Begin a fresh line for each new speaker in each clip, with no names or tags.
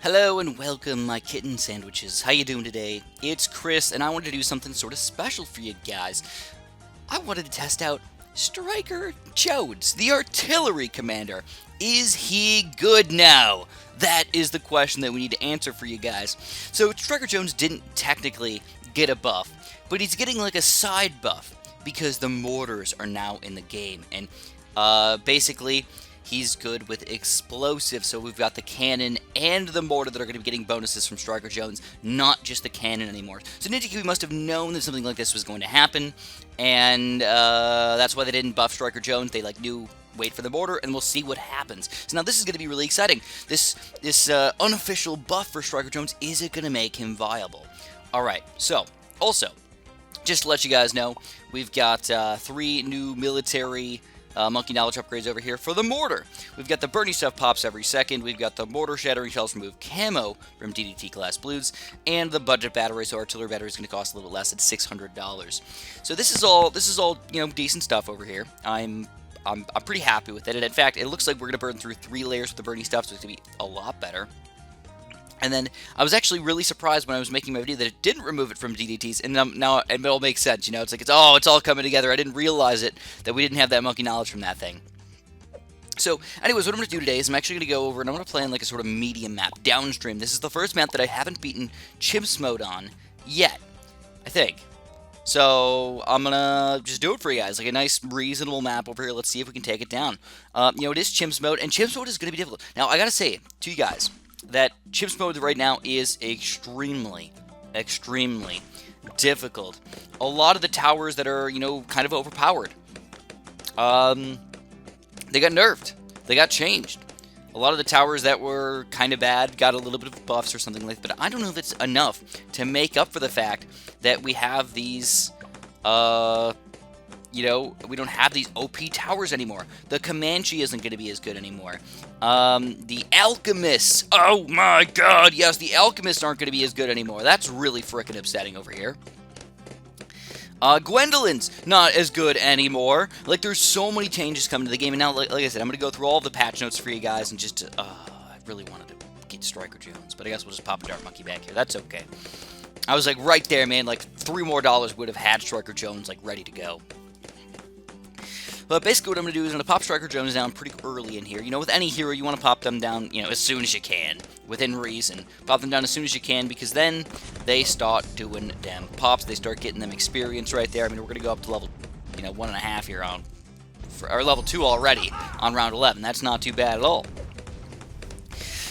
Hello and welcome, my kitten sandwiches. How you doing today? It's Chris, and I wanted to do something sort of special for you guys. I wanted to test out Striker Jones, the artillery commander. Is he good now? That is the question that we need to answer for you guys. So Striker Jones didn't technically get a buff, but he's getting like a side buff because the mortars are now in the game, and basically he's good with explosives, so we've got the cannon and the mortar that are going to be getting bonuses from Striker Jones, not just the cannon anymore. So Ninja Kiwi must have known that something like this was going to happen, and that's why they didn't buff Striker Jones. They knew, wait for the mortar, and we'll see what happens. So now this is going to be really exciting. This unofficial buff for Striker Jones, is it going to make him viable? Alright, so, also, just to let you guys know, we've got 3 new military monkey knowledge upgrades over here for the mortar. We've got the burning stuff pops every second. We've got the mortar shattering shells remove camo from DDT class Bloons, and the budget battery. So artillery battery is going to cost a little less at $600. So this is all decent stuff over here. I'm pretty happy with it. And in fact, it looks like we're going to burn through 3 layers with the burning stuff, so it's going to be a lot better. And then I was actually really surprised when I was making my video that it didn't remove it from DDTs, and now it all makes sense. It's all coming together. I didn't realize it that we didn't have that monkey knowledge from that thing. So, anyways, what I'm going to do today is I'm actually going to go over and I'm going to play on like a sort of medium map, downstream. This is the first map that I haven't beaten Chimps mode on yet, I think. So I'm gonna just do it for you guys, like a nice, reasonable map over here. Let's see if we can take it down. It is Chimps mode, and Chimps mode is going to be difficult. Now, I gotta say to you guys that Chimps mode right now is extremely difficult. A lot of the towers that are, kind of overpowered, they got nerfed. They got changed. A lot of the towers that were kind of bad got a little bit of buffs or something like that, but I don't know if it's enough to make up for the fact that we have these, we don't have these OP towers anymore. The Comanche isn't going to be as good anymore. The Alchemists, oh my god, yes, the Alchemists aren't going to be as good anymore. That's really frickin' upsetting over here. Gwendolyn's not as good anymore. Like, there's so many changes coming to the game, and now, like I said, I'm going to go through all the patch notes for you guys, and just, I really wanted to get Striker Jones, but I guess we'll just pop a Dart Monkey back here. That's okay. I was, like, right there, man. Like, $3 more would have had Striker Jones, like, ready to go. But basically what I'm going to do is I'm going to pop Striker Jones down pretty early in here. With any hero, you want to pop them down, as soon as you can, within reason. Pop them down as soon as you can, because then they start doing damn pops. They start getting them experience right there. I mean, we're going to go up to level, 1.5 here or level 2 already on round 11. That's not too bad at all.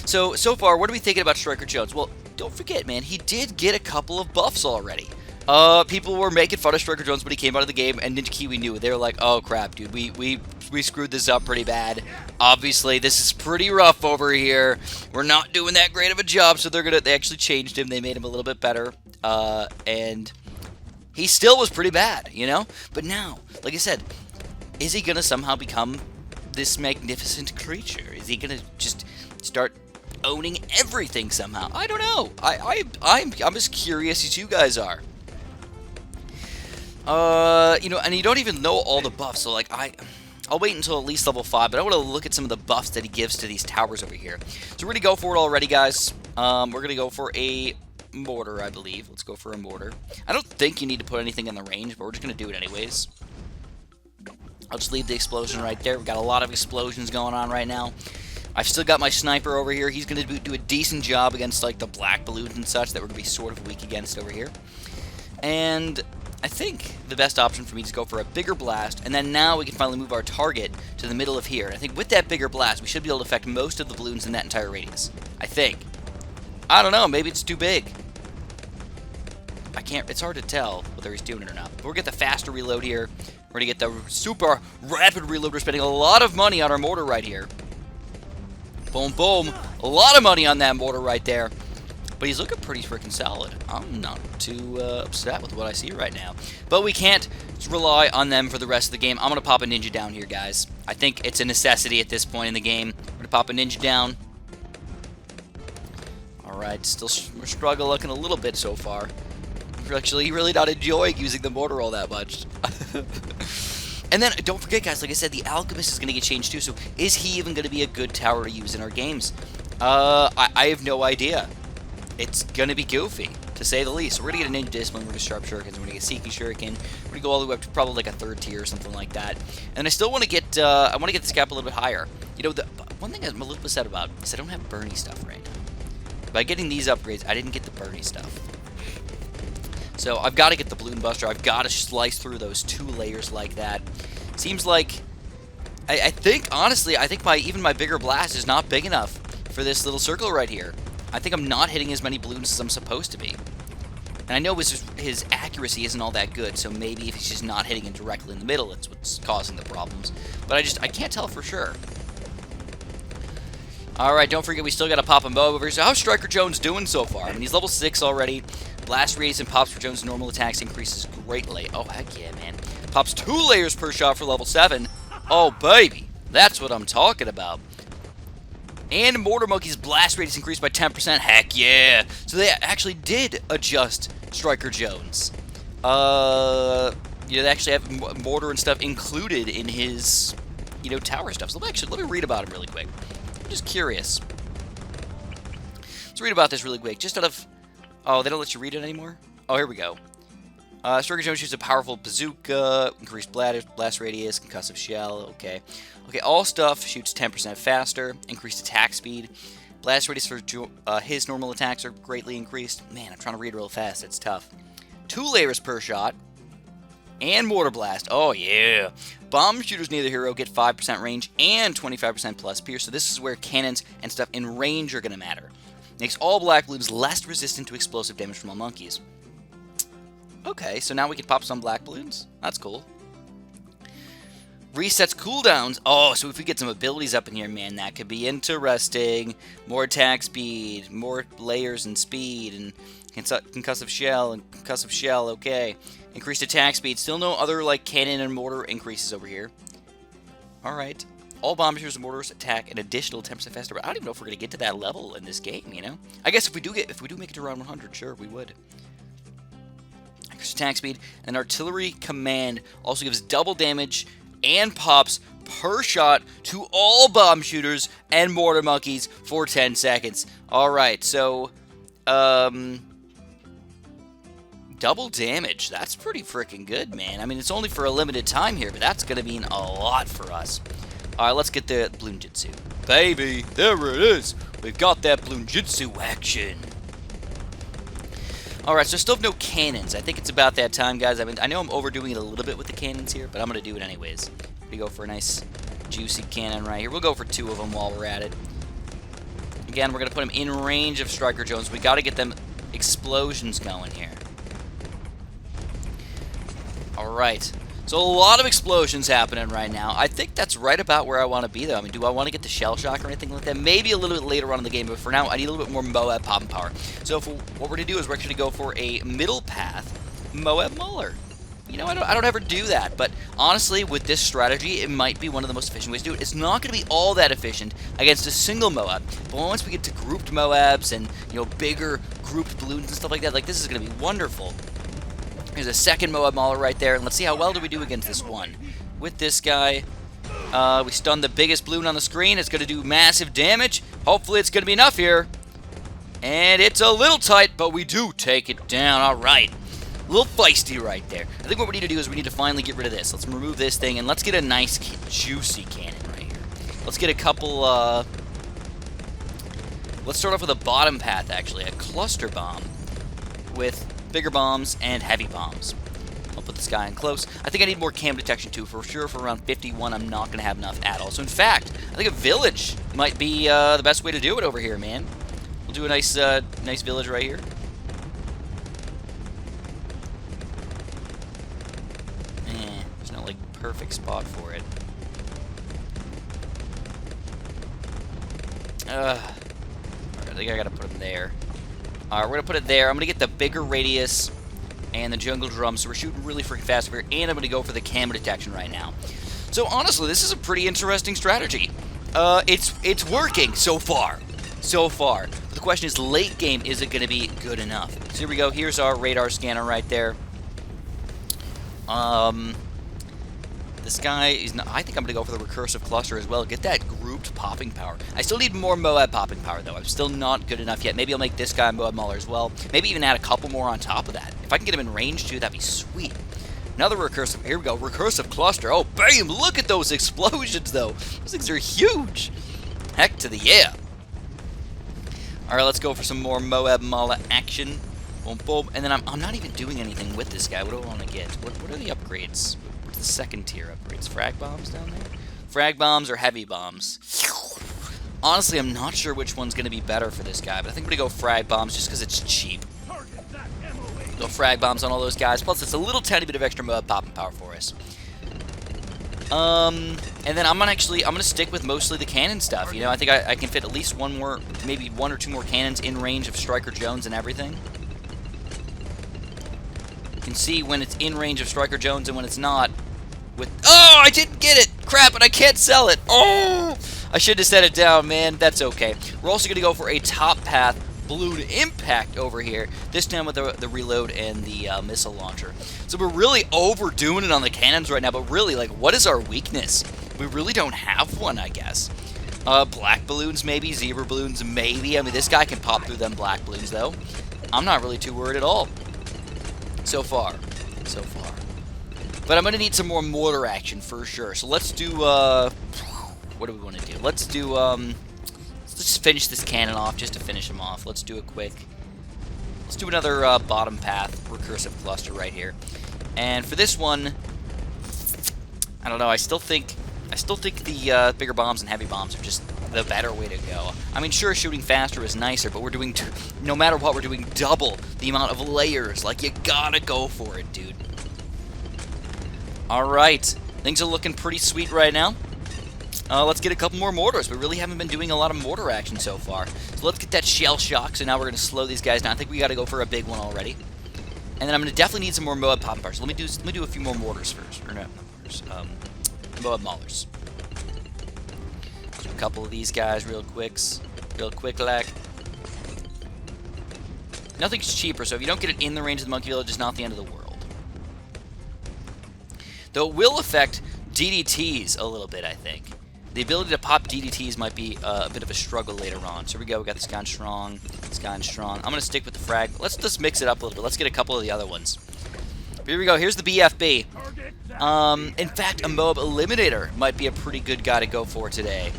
So far, what are we thinking about Striker Jones? Well, don't forget, man, he did get a couple of buffs already. People were making fun of Striker Jones when he came out of the game, and Ninja Kiwi knew it. They were like, oh crap, dude, we screwed this up pretty bad. Obviously, this is pretty rough over here. We're not doing that great of a job, so they actually changed him. They made him a little bit better, and he still was pretty bad, But now, like I said, is he gonna somehow become this magnificent creature? Is he gonna just start owning everything somehow? I don't know. I'm as curious as you guys are. And you don't even know all the buffs, so, like, I'll wait until at least level 5, but I want to look at some of the buffs that he gives to these towers over here. So we're going to go for it already, guys. We're going to go for a mortar, I believe. Let's go for a mortar. I don't think you need to put anything in the range, but we're just going to do it anyways. I'll just leave the explosion right there. We've got a lot of explosions going on right now. I've still got my sniper over here. He's going to do a decent job against, like, the black balloons and such that we're going to be sort of weak against over here. And I think the best option for me is to go for a bigger blast, and then now we can finally move our target to the middle of here. And I think with that bigger blast, we should be able to affect most of the balloons in that entire radius. I think. I don't know, maybe it's too big. It's hard to tell whether he's doing it or not. But we'll get the faster reload here. We're going to get the super rapid reload. We're spending a lot of money on our mortar right here. Boom, boom. A lot of money on that mortar right there. But he's looking pretty freaking solid. I'm not too upset with what I see right now. But we can't rely on them for the rest of the game. I'm going to pop a ninja down here, guys. I think it's a necessity at this point in the game. We're going to pop a ninja down. Alright, still we're struggling looking a little bit so far. We're actually really not enjoying using the mortar all that much. And then, don't forget, guys, like I said, the Alchemist is going to get changed too, so is he even going to be a good tower to use in our games? I have no idea. It's gonna be goofy, to say the least. So we're gonna get a Ninja Discipline, we're gonna get Sharp Shurikens, we're gonna get Seeking Shuriken, we're gonna go all the way up to probably like a 3rd tier or something like that. And I still want to get, I want to get this cap a little bit higher. You know, the one thing I'm a little upset about is I don't have Bernie stuff right now. By getting these upgrades, I didn't get the Bernie stuff. So I've got to get the Bloon Buster. I've got to slice through those 2 layers like that. Seems like, I think, honestly, I think even my bigger blast is not big enough for this little circle right here. I think I'm not hitting as many balloons as I'm supposed to be. And I know his accuracy isn't all that good, so maybe if he's just not hitting it directly in the middle, it's what's causing the problems. But I can't tell for sure. Alright, don't forget we still got to pop a Moab over here. So how's Striker Jones doing so far? I mean, he's level 6 already. Blast radius and pops for Jones' normal attacks increases greatly. Oh, heck yeah, man. Pops 2 layers per shot for level 7. Oh, baby. That's what I'm talking about. And Mortar Monkey's blast radius increased by 10%. Heck yeah. So they actually did adjust Striker Jones. You know, they actually have mortar and stuff included in his, you know, tower stuff. So let me read about him really quick. I'm just curious. Let's read about this really quick. Just out of... Oh, they don't let you read it anymore? Oh, here we go. Striker Jones shoots a powerful bazooka, increased blast radius, concussive shell, okay. Okay, all stuff shoots 10% faster, increased attack speed. Blast radius for his normal attacks are greatly increased. Man, I'm trying to read real fast, it's tough. 2 layers per shot, and mortar blast, oh yeah. Bomb shooters near the hero get 5% range and 25% plus pierce, so this is where cannons and stuff in range are going to matter. Makes all black balloons less resistant to explosive damage from all monkeys. Okay, so now we can pop some black balloons. That's cool. Resets cooldowns. Oh, so if we get some abilities up in here, man, that could be interesting. More attack speed, more layers and speed, and concussive shell, okay. Increased attack speed. Still no other, like, cannon and mortar increases over here. Alright. All bomb shooters and mortars attack an additional 10% faster, but I don't even know if we're going to get to that level in this game, you know? I guess if we do make it to round 100, sure, we would. Attack speed, and artillery command also gives double damage and pops per shot to all bomb shooters and mortar monkeys for 10 seconds. Alright, so double damage. That's pretty freaking good, man. I mean, it's only for a limited time here, but that's going to mean a lot for us. Alright, let's get the Bloon Jitsu. Baby, there it is. We've got that Bloon Jitsu action. Alright, so still have no cannons. I think it's about that time, guys. I mean, I know I'm overdoing it a little bit with the cannons here, but I'm going to do it anyways. We go for a nice, juicy cannon right here. We'll go for 2 of them while we're at it. Again, we're going to put them in range of Striker Jones. We got to get them explosions going here. Alright. So a lot of explosions happening right now. I think that's right about where I want to be, though. I mean, do I want to get the Shell Shock or anything like that? Maybe a little bit later on in the game, but for now, I need a little bit more Moab popping power. So what we're going to do is we're actually going to go for a middle path Moab Mauler. You know, I don't ever do that, but honestly, with this strategy, it might be one of the most efficient ways to do it. It's not going to be all that efficient against a single Moab, but once we get to grouped Moabs and, you know, bigger grouped balloons and stuff like that, like, this is going to be wonderful. There's a second Moab Mauler right there, and let's see how well do we do against this one. With this guy, we stun the biggest balloon on the screen. It's going to do massive damage. Hopefully it's going to be enough here. And it's a little tight, but we do take it down. All right. A little feisty right there. I think what we need to do is we need to finally get rid of this. Let's remove this thing, and let's get a nice, juicy cannon right here. Let's get a couple, let's start off with a bottom path, actually. A cluster bomb with bigger bombs and heavy bombs. I'll put this guy in close. I think I need more cam detection too. For sure, for around 51, I'm not going to have enough at all. So in fact, I think a village might be the best way to do it over here, man. We'll do a nice, nice village right here. There's no like perfect spot for it. Alright, I think I got to put him there. Alright, we're going to put it there. I'm going to get the bigger radius and the jungle drum, so we're shooting really freaking fast over here, and I'm going to go for the camera detection right now. So honestly, this is a pretty interesting strategy. It's working so far. So far. But the question is, late game, is it going to be good enough? So here we go. Here's our radar scanner right there. This guy is not... I think I'm going to go for the recursive cluster as well. Get that grouped popping power. I still need more Moab popping power, though. I'm still not good enough yet. Maybe I'll make this guy a Moab Mauler as well. Maybe even add a couple more on top of that. If I can get him in range, too, that'd be sweet. Another recursive. Here we go. Recursive cluster. Oh, bam! Look at those explosions, though. Those things are huge. Heck to the yeah. Alright, let's go for some more Moab Mauler action. Boom, boom. And then I'm not even doing anything with this guy. What do I want to get? What are the upgrades? What's the second tier upgrades? Frag bombs down there? Frag bombs or heavy bombs? Honestly, I'm not sure which one's going to be better for this guy, but I think we're going to go frag bombs just because it's cheap. Go frag bombs on all those guys. Plus, it's a little tiny bit of extra popping power for us. And then I'm gonna stick with mostly the cannon stuff. You know, I think I can fit at least one more, maybe one or two more cannons in range of Striker Jones and everything. You can see when it's in range of Striker Jones and when it's not. Oh, I didn't get it! Crap, and I can't sell it! Oh! I should have set it down, man. That's okay. We're also gonna go for a top path Bloon impact over here, this time with the reload and the missile launcher. So we're really overdoing it on the cannons right now, but really, like, what is our weakness? We really don't have one, I guess. Black balloons, maybe. Zebra balloons, maybe. I mean, this guy can pop through them black balloons, though. I'm not really too worried at all. So far. So far. But I'm going to need some more mortar action, for sure. So let's do, what do we want to do? Let's do, let's just finish this cannon off, just to finish him off. Let's do a quick... Let's do another bottom path recursive cluster right here. And for this one, I don't know, I still think the bigger bombs and heavy bombs are just the better way to go. I mean, sure, shooting faster is nicer, but we're doing, no matter what, we're doing double the amount of layers. Like, you gotta go for it, dude. Alright, things are looking pretty sweet right now. Let's get a couple more mortars. We really haven't been doing a lot of mortar action so far. So let's get that shell shock. So now we're going to slow these guys down. I think we got to go for a big one already. And then I'm going to definitely need some more Moab popping powers. So let me do a few more mortars first. Or no, not mortars. Moab maulers. Do a couple of these guys real quick like. Nothing's cheaper, so if you don't get it in the range of the monkey village, it's not the end of the world. Though it will affect DDTs a little bit, I think. The ability to pop DDTs might be a bit of a struggle later on. So here we go. We got this guy strong. This guy strong. I'm going to stick with the frag. Let's just mix it up a little bit. Let's get a couple of the other ones. Here we go. Here's the BFB. In fact, a Moab Eliminator might be a pretty good guy to go for today.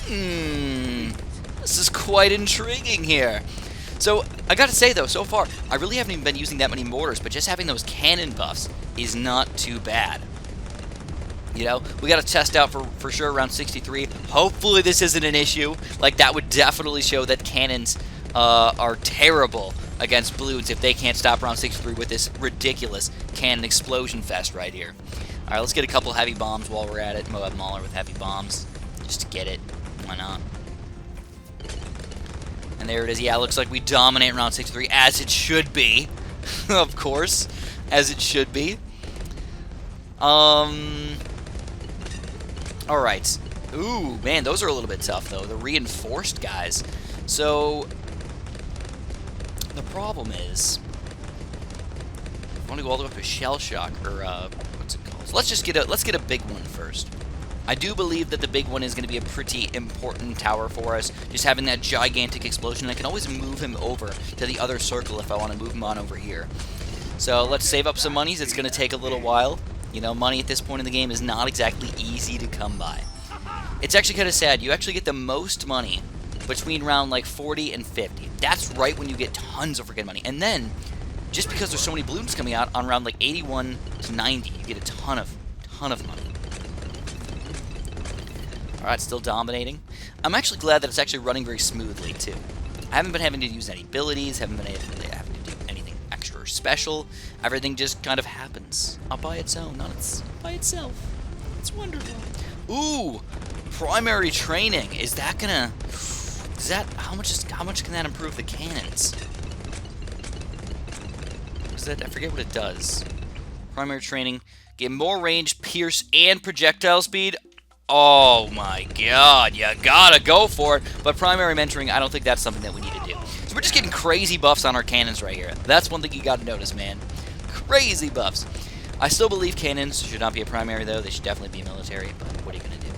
This is quite intriguing here. So, I gotta say though, so far, I really haven't even been using that many mortars, but just having those cannon buffs is not too bad. You know, we got to test out for sure around 63. Hopefully this isn't an issue. Like, that would definitely show that cannons are terrible against balloons if they can't stop around 63 with this ridiculous cannon explosion fest right here. Alright, let's get a couple heavy bombs while we're at it. Moab Mauler with heavy bombs. Just to get it. Why not? And there it is. Yeah, it looks like we dominate round 63, as it should be. Of course. As it should be. Alright. Ooh, man, those are a little bit tough, though. The reinforced guys. So, the problem is, I want to go all the way up to Shell Shock, or, what's it called? So let's get a big one first. I do believe that the big one is going to be a pretty important tower for us. Just having that gigantic explosion. I can always move him over to the other circle if I want to move him on over here. So, let's save up some monies. It's going to take a little while. You know, money at this point in the game is not exactly easy to come by. It's actually kind of sad. You actually get the most money between round like 40 and 50. That's right when you get tons of freaking money. And then, just because there's so many balloons coming out on round like 81 to 90, you get a ton of money. Alright, still dominating. I'm actually glad that it's actually running very smoothly, too. I haven't been having to use any abilities, haven't been having to do anything extra or special. Everything just kind of happens all by its own, by itself. It's wonderful. Ooh, primary training. Is that gonna? How much can that improve the cannons? I forget what it does. Primary training, get more range, pierce, and projectile speed. Oh my god, you gotta go for it. But primary mentoring, I don't think that's something that we need to do. So we're just getting crazy buffs on our cannons right here. That's one thing you gotta notice, man. Crazy buffs. I still believe cannons should not be a primary, though. They should definitely be military, but what are you going to do?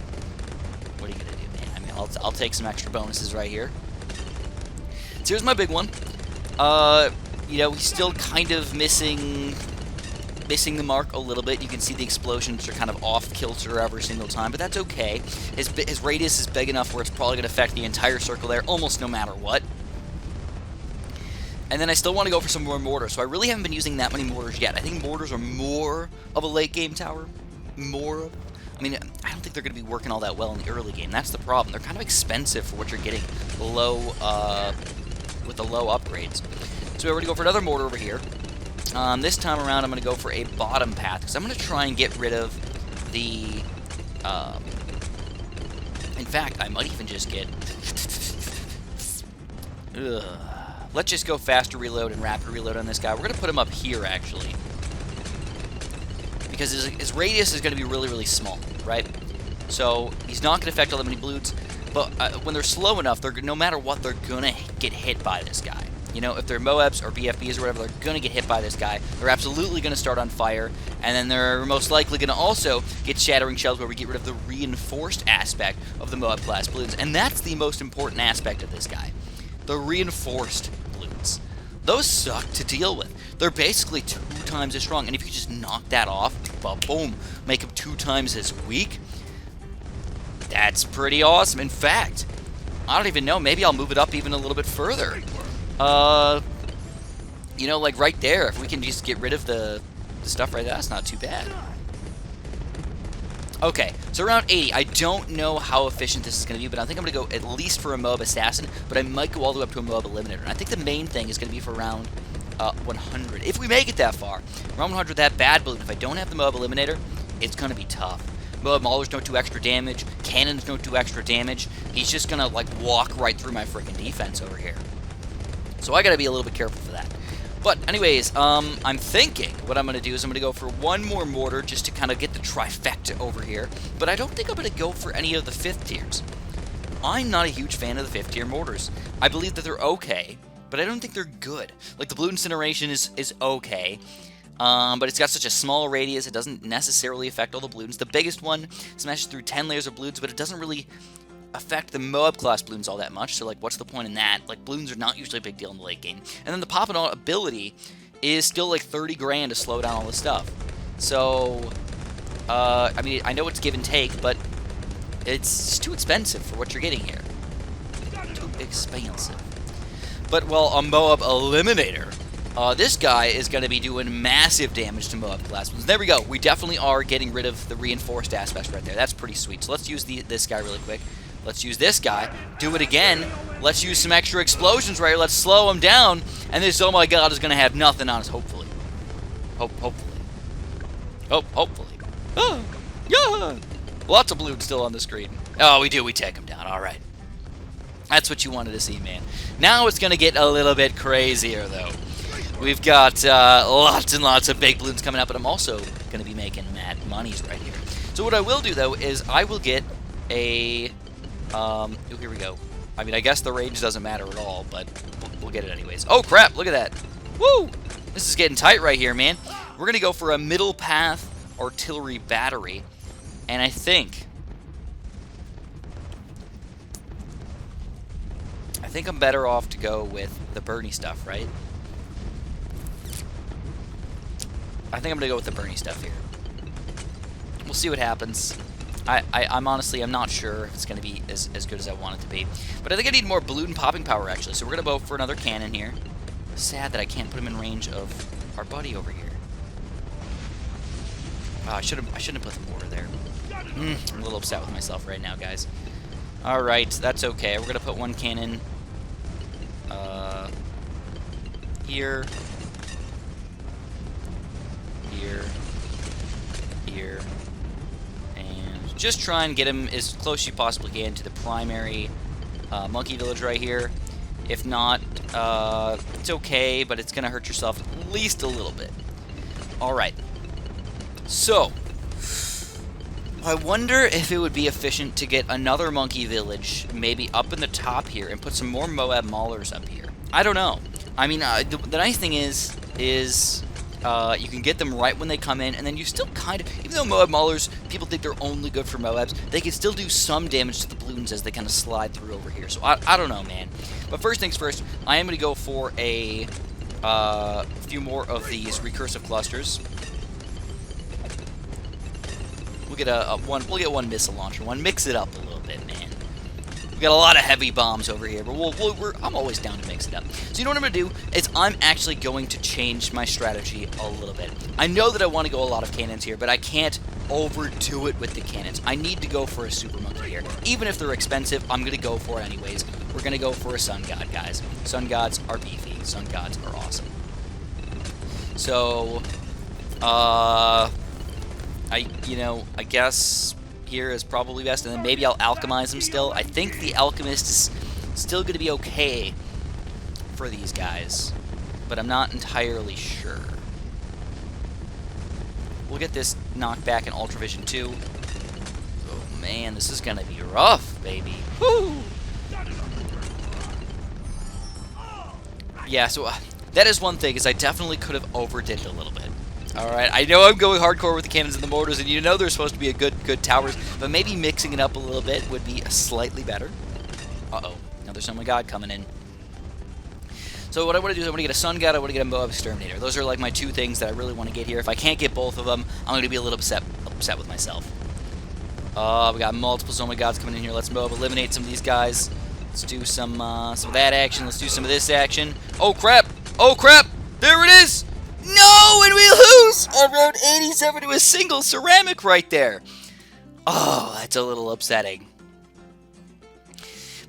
What are you going to do, man? I mean, I'll take some extra bonuses right here. So here's my big one. You know, he's still kind of missing the mark a little bit. You can see the explosions are kind of off kilter every single time, but that's okay. His radius is big enough where it's probably going to affect the entire circle there, almost no matter what. And then I still want to go for some more mortars, so I really haven't been using that many mortars yet. I think mortars are more of a late-game tower. I mean, I don't think they're going to be working all that well in the early game. That's the problem. They're kind of expensive for what you're getting low, with the low upgrades. So we're going to go for another mortar over here. This time around, I'm going to go for a bottom path, because I'm going to try and get rid of the... in fact, I might even just get... Ugh. Let's just go faster reload and rapid reload on this guy. We're going to put him up here, actually. Because his radius is going to be really, really small, right? So he's not going to affect all that many Bloons. But when they're slow enough, no matter what, they're going to get hit by this guy. You know, if they're Moabs or BFBs or whatever, they're going to get hit by this guy. They're absolutely going to start on fire. And then they're most likely going to also get shattering shells, where we get rid of the reinforced aspect of the Moab class Bloons. And that's the most important aspect of this guy. The reinforced Bloons. Those suck to deal with. They're basically 2 times as strong. And if you just knock that off, well, boom, make them 2 times as weak, that's pretty awesome. In fact, I don't even know. Maybe I'll move it up even a little bit further. You know, like right there, if we can just get rid of the stuff right there, that's not too bad. Okay, so around 80. I don't know how efficient this is going to be, but I think I'm going to go at least for a Moab Assassin, but I might go all the way up to a Moab Eliminator. And I think the main thing is going to be for around 100. If we make it that far, around 100, that bad balloon, if I don't have the Moab Eliminator, it's going to be tough. Moab Maulers don't do extra damage. Cannons don't do extra damage. He's just going to, like, walk right through my freaking defense over here. So I got to be a little bit careful for that. But anyways, I'm thinking what I'm going to do is I'm going to go for one more mortar just to kind of get the trifecta over here. But I don't think I'm going to go for any of the 5th tiers. I'm not a huge fan of the 5th tier mortars. I believe that they're okay, but I don't think they're good. Like, the Bloon Incineration is okay, but it's got such a small radius, it doesn't necessarily affect all the Bloons. The biggest one smashes through 10 layers of Bloons, but it doesn't really affect the Moab class Bloons all that much, so like what's the point in that? Like, Bloons are not usually a big deal in the late game. And then the Poppin' Out ability is still like 30 grand to slow down all this stuff. So I mean, I know it's give and take, but it's just too expensive for what you're getting here. Too expensive. But well, a Moab Eliminator, this guy is going to be doing massive damage to Moab class Bloons. There we go. We definitely are getting rid of the reinforced aspects right there. That's pretty sweet. So let's use this guy really quick. Let's use this guy. Do it again. Let's use some extra explosions right here. Let's slow him down. And this, oh my god, is going to have nothing on us, hopefully. Hopefully. Hopefully. Oh, yeah. Lots of Bloons still on the screen. Oh, we do. We take him down. All right. That's what you wanted to see, man. Now it's going to get a little bit crazier, though. We've got lots and lots of big Bloons coming up, but I'm also going to be making mad monies right here. So what I will do, though, is I will get a... oh, here we go. I mean, I guess the range doesn't matter at all, but we'll get it anyways. Oh, crap! Look at that. Woo! This is getting tight right here, man. We're going to go for a middle path artillery battery, and I think I'm better off to go with the Bernie stuff, right? I think I'm going to go with the Bernie stuff here. We'll see what happens. I'm honestly, I'm not sure if it's going to be as good as I want it to be. But I think I need more balloon popping power, actually. So we're going to go for another cannon here. Sad that I can't put him in range of our buddy over here. Oh, I shouldn't have put the mortar there. I'm a little upset with myself right now, guys. Alright, that's okay. We're going to put one cannon here. Here. And just try and get him as close as you possibly can to the primary monkey village right here. If not, it's okay, but it's going to hurt yourself at least a little bit. Alright. So, I wonder if it would be efficient to get another monkey village maybe up in the top here and put some more Moab Maulers up here. I don't know. I mean, the nice thing is You can get them right when they come in, and then you still kind of, even though Moab Maulers, people think they're only good for Moabs, they can still do some damage to the Bloons as they kind of slide through over here. So I don't know, man. But first things first, I am going to go for a few more of these recursive clusters. We'll get we'll get one missile launcher, mix it up a little bit, man. We got a lot of heavy bombs over here, but I'm always down to mix it up. So you know what I'm going to do is I'm actually going to change my strategy a little bit. I know that I want to go a lot of cannons here, but I can't overdo it with the cannons. I need to go for a super monkey here. Even if they're expensive, I'm going to go for it anyways. We're going to go for a sun god, guys. Sun gods are beefy. Sun gods are awesome. So, I guess here is probably best, and then maybe I'll alchemize them still. I think the alchemist is still going to be okay for these guys, but I'm not entirely sure. We'll get this knocked back in Ultravision too. Oh man, this is going to be rough, baby. Woo! Yeah, so that is one thing, is I definitely could have overdid it a little bit. Alright, I know I'm going hardcore with the cannons and the mortars, and you know they're supposed to be a good towers, but maybe mixing it up a little bit would be slightly better. Uh-oh. Now there's some god coming in. So what I want to do is I want to get a sun god, I want to get a Moab exterminator. Those are like my two things that I really want to get here. If I can't get both of them, I'm going to be a little upset with myself. We got multiple Zoma gods coming in here. Let's Moab eliminate some of these guys. Let's do some of that action. Let's do some of this action. Oh crap! Oh crap! There it is! No, and we lose on round 87 to a single ceramic right there. Oh, that's a little upsetting.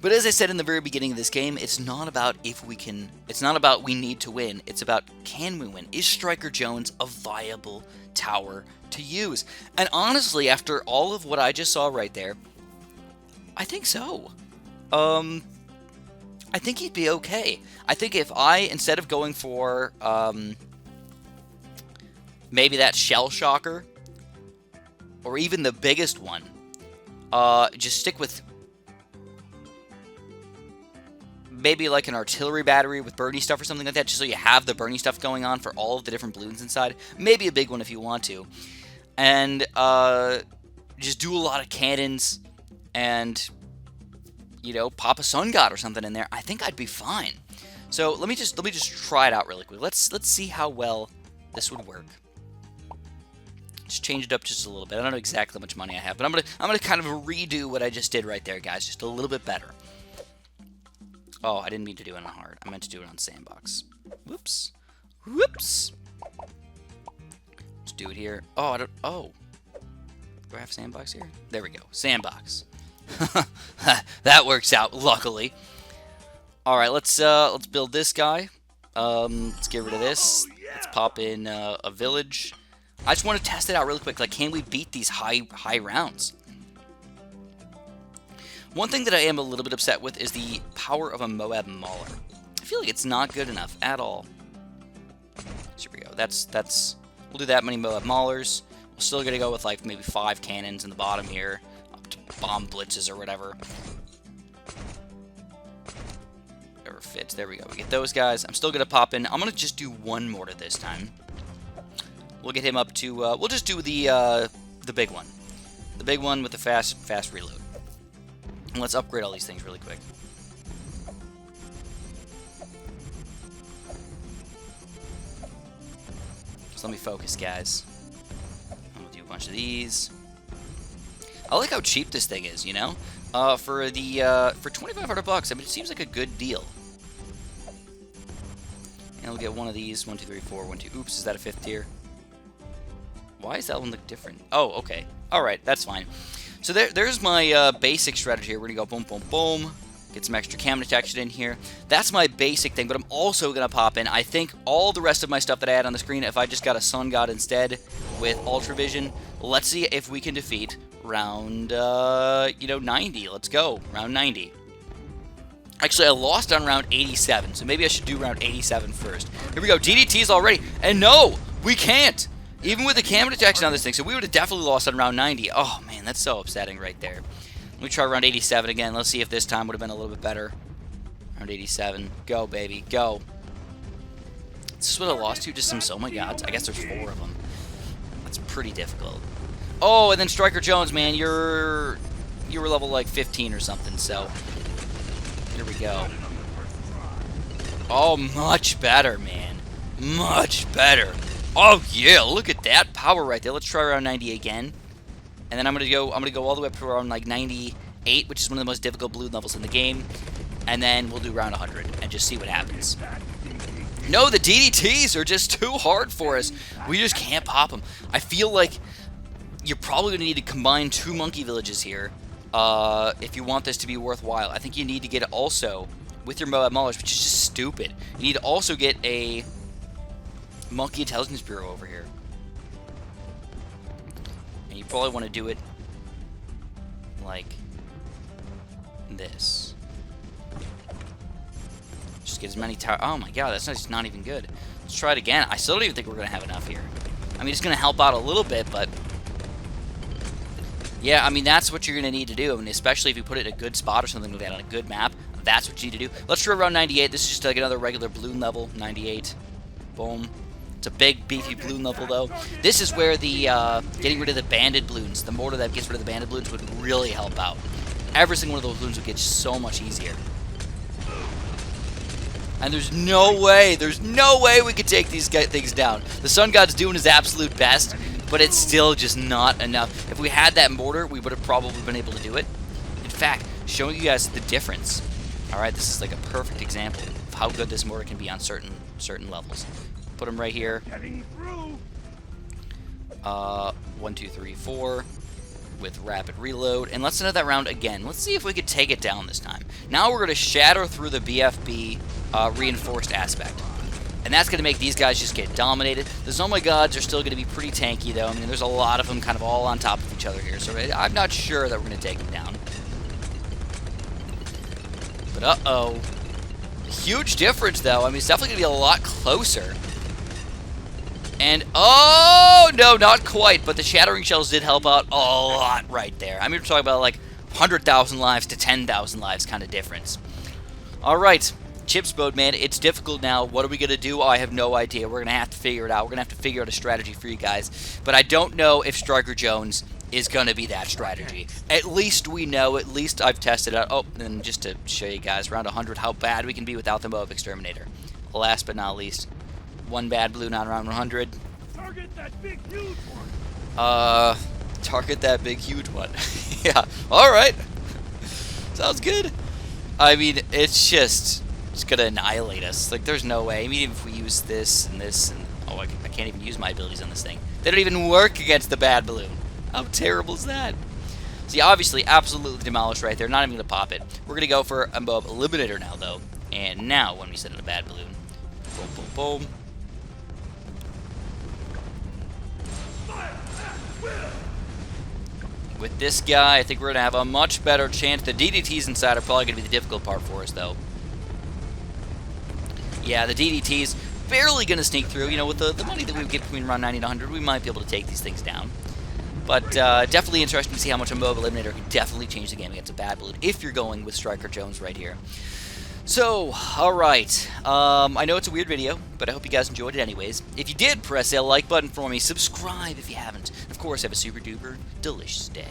But as I said in the very beginning of this game, it's not about if we can, it's not about we need to win, it's about can we win? Is Striker Jones a viable tower to use? And honestly, after all of what I just saw right there, I think so. I think he'd be okay. I think if I, instead of going for, maybe that Shell Shocker, or even the biggest one, just stick with maybe like an artillery battery with Bernie stuff or something like that, just so you have the Bernie stuff going on for all of the different Bloons inside. Maybe a big one if you want to. And just do a lot of cannons and, you know, pop a Sun God or something in there. I think I'd be fine. So let me just try it out really quick. Let's see how well this would work. Just change it up just a little bit. I don't know exactly how much money I have, but I'm gonna kind of redo what I just did right there, guys, just a little bit better. Oh, I didn't mean to do it on hard. I meant to do it on sandbox. Whoops. Whoops. Let's do it here. Oh, I don't. Oh, do I have sandbox here? There we go. Sandbox. That works out, luckily. All right, let's build this guy. Let's get rid of this. Let's pop in a village. I just want to test it out really quick. Like, can we beat these high rounds? One thing that I am a little bit upset with is the power of a Moab Mauler. I feel like it's not good enough at all. So here we go. We'll do that many Moab Maulers. We're still gonna go with like maybe 5 cannons in the bottom here, up to bomb blitzes or whatever. Whatever fits. There we go. We get those guys. I'm still gonna pop in. I'm gonna just do 1 mortar this time. We'll get him up to. We'll just do the big one, the big one with the fast reload. And let's upgrade all these things really quick. So let me focus, guys. I'm gonna do a bunch of these. I like how cheap this thing is, you know. For 2,500 bucks, I mean, it seems like a good deal. And we'll get one of these. 1, 2, 3, 4. 1, 2. Oops, is that a 5th tier? Why does that one look different? Oh, okay. Alright, that's fine. So there's my basic strategy here. We're going to go boom, boom, boom. Get some extra cam detection in here. That's my basic thing, but I'm also going to pop in, I think, all the rest of my stuff that I had on the screen, if I just got a Sun God instead with Ultravision. Let's see if we can defeat round, 90. Let's go. Round 90. Actually, I lost on round 87, so maybe I should do round 87 first. Here we go. DDTs already. And no, we can't. Even with the cam detection on this thing, so we would have definitely lost on round 90. Oh, man, that's so upsetting right there. Let me try round 87 again. Let's see if this time would have been a little bit better. Round 87. Go, baby. Go. This is what I lost to, just some Oh My Gods. I guess there's 4 of them. That's pretty difficult. Oh, and then Striker Jones, man, you were level like 15 or something, so here we go. Oh, much better, man. Much better. Oh yeah, look at that power right there. Let's try around 90 again. And then I'm gonna go all the way up to around like 98, which is one of the most difficult balloon levels in the game. And then we'll do around 100 and just see what happens. No, the DDTs are just too hard for us. We just can't pop them. I feel like you're probably gonna need to combine 2 monkey villages here if you want this to be worthwhile. I think you need to get it also with your Moab Maulers, which is just stupid. You need to also get a Monkey Intelligence Bureau over here. And you probably want to do it like this. Just get as many towers. Oh my god, that's not even good. Let's try it again. I still don't even think we're going to have enough here. I mean, it's going to help out a little bit, but yeah, I mean, that's what you're going to need to do. I mean, especially if you put it in a good spot or something like that on a good map. That's what you need to do. Let's try around 98. This is just like another regular balloon level. 98. Boom. It's a big, beefy balloon level, though. This is where the getting rid of the banded balloons, the mortar that gets rid of the banded balloons, would really help out. Every single one of those balloons would get so much easier. And there's no way we could take these things down. The Sun God's doing his absolute best, but it's still just not enough. If we had that mortar, we would have probably been able to do it. In fact, showing you guys the difference. Alright, this is like a perfect example of how good this mortar can be on certain levels. Put them right here. 1, 2, 3, 4 with rapid reload. And let's end that round again. Let's see if we could take it down this time. Now we're going to shatter through the BFB reinforced aspect. And that's going to make these guys just get dominated. The Oh My Gods are still going to be pretty tanky, though. I mean, there's a lot of them kind of all on top of each other here. So I'm not sure that we're going to take them down. But uh-oh. Huge difference, though. I mean, it's definitely going to be a lot closer. And, oh, no, not quite. But the Shattering Shells did help out a lot right there. I mean, we're talking about like 100,000 lives to 10,000 lives kind of difference. All right. Chips mode, man. It's difficult now. What are we going to do? Oh, I have no idea. We're going to have to figure it out. We're going to have to figure out a strategy for you guys. But I don't know if Striker Jones is going to be that strategy. At least we know. At least I've tested it out. Oh, and just to show you guys, around 100, how bad we can be without the Moab Exterminator. Last but not least, one bad balloon on around 100.
Target that big huge one.
Target that big huge one. Yeah. All right. Sounds good. I mean, it's gonna annihilate us. Like, there's no way. I mean, even if we use this and this, and oh, I can't even use my abilities on this thing. They don't even work against the bad balloon. How terrible is that? See, obviously, absolutely demolished right there. Not even gonna pop it. We're gonna go for a Moab Eliminator now, though. And now, when we send in a bad balloon, boom, boom, boom. With this guy, I think we're going to have a much better chance. The DDTs inside are probably going to be the difficult part for us, though. Yeah, the DDTs barely going to sneak through. You know, with the money that we get between around 90 and 100, we might be able to take these things down. But definitely interesting to see how much a Moab Eliminator can definitely change the game against a bad balloon if you're going with Striker Jones right here. So, alright, I know it's a weird video, but I hope you guys enjoyed it anyways. If you did, press that like button for me, subscribe if you haven't. Of course, have a super duper delicious day.